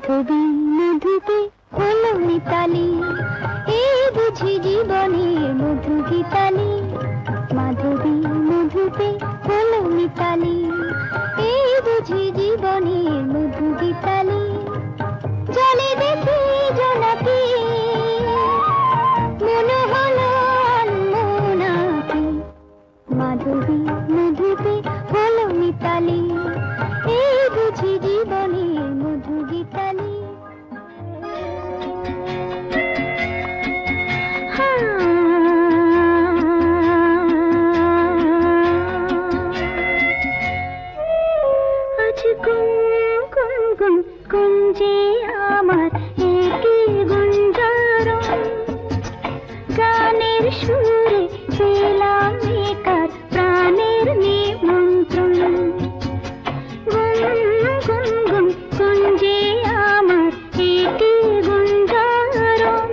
মাধবী মধুতে হলো মিতালি, এই বুঝি জীবনের মধু গীতালি। মাধবী মধুতে হলো মিতালি, এই বুঝি জীবনের মধু গীতালি। জলে দেখি জোনাকি, মনে হলো আনমনাকি। মাধবী মধুতে হলো মিতালি, এই বুঝি জীবনের মধু গীতালি। আজ গুন গুন গুন গুঞ্জে আমার একে গুঞ্জারণ, গানের সুরে পেলাম একার প্রাণের নিমন্ত্রণ। গুন গুন গুন গুঞ্জে আমার একে গুঞ্জারণ,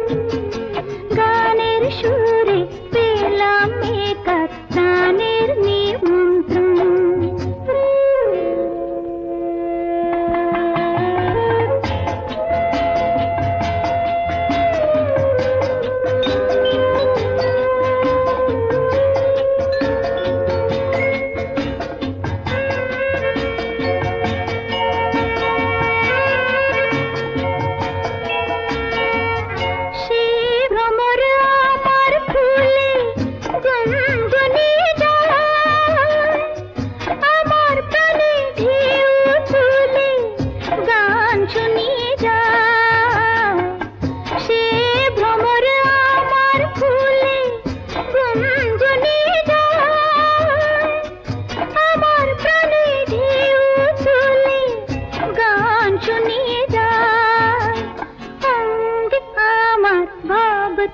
গানের সুরে পেলাম একার প্রাণের নিমন্ত্রণ।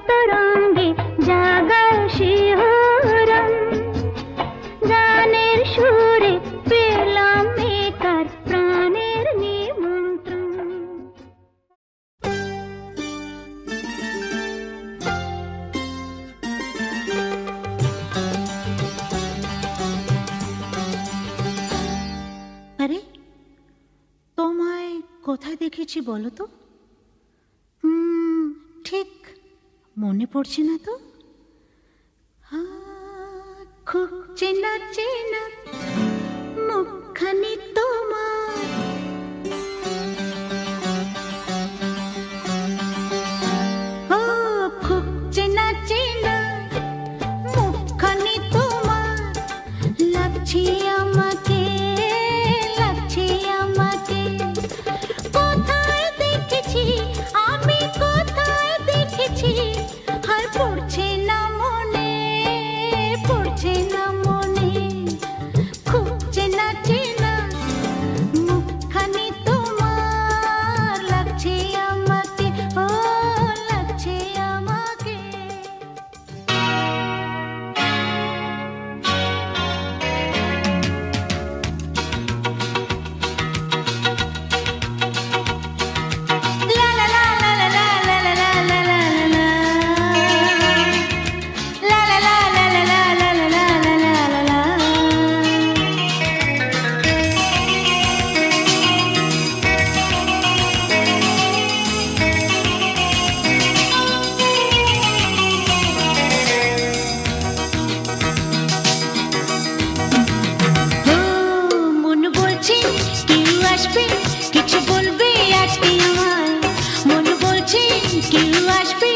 तरंगे जागा शिहरन, गानेर सुरे पेलाम एकार प्राणेर निमंत्रण। अरे তোমায় কোথায় দেখেছি বলো তো? ঠিক মনে পড়ছে না তো। খুব চেনা চেনা মুখখানি তোমার, ও খুব চেনা চেনা মুখখানি তোমার। লাগছে আমাকে, লাগছে আমাকে। কোথায় দেখেছি আমি, কোথায় দেখেছি, আর পড়ছে না মনে, পড়ছে না মনে। খুব চেনা চেনা মুখখানি তোমার, লাগছে আমাকে, ও লাগছে আমাকে। কিছু বলবে আজকে আমায়, মন বলছে কেউ আসবে,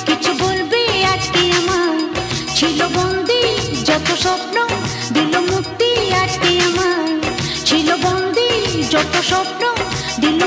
কিছু বলবে আজকে আমায়। ছিল বন্দি যত স্বপ্ন, দিল মুক্তি আজকে আমায়। ছিল বন্দি যত স্বপ্ন, দিল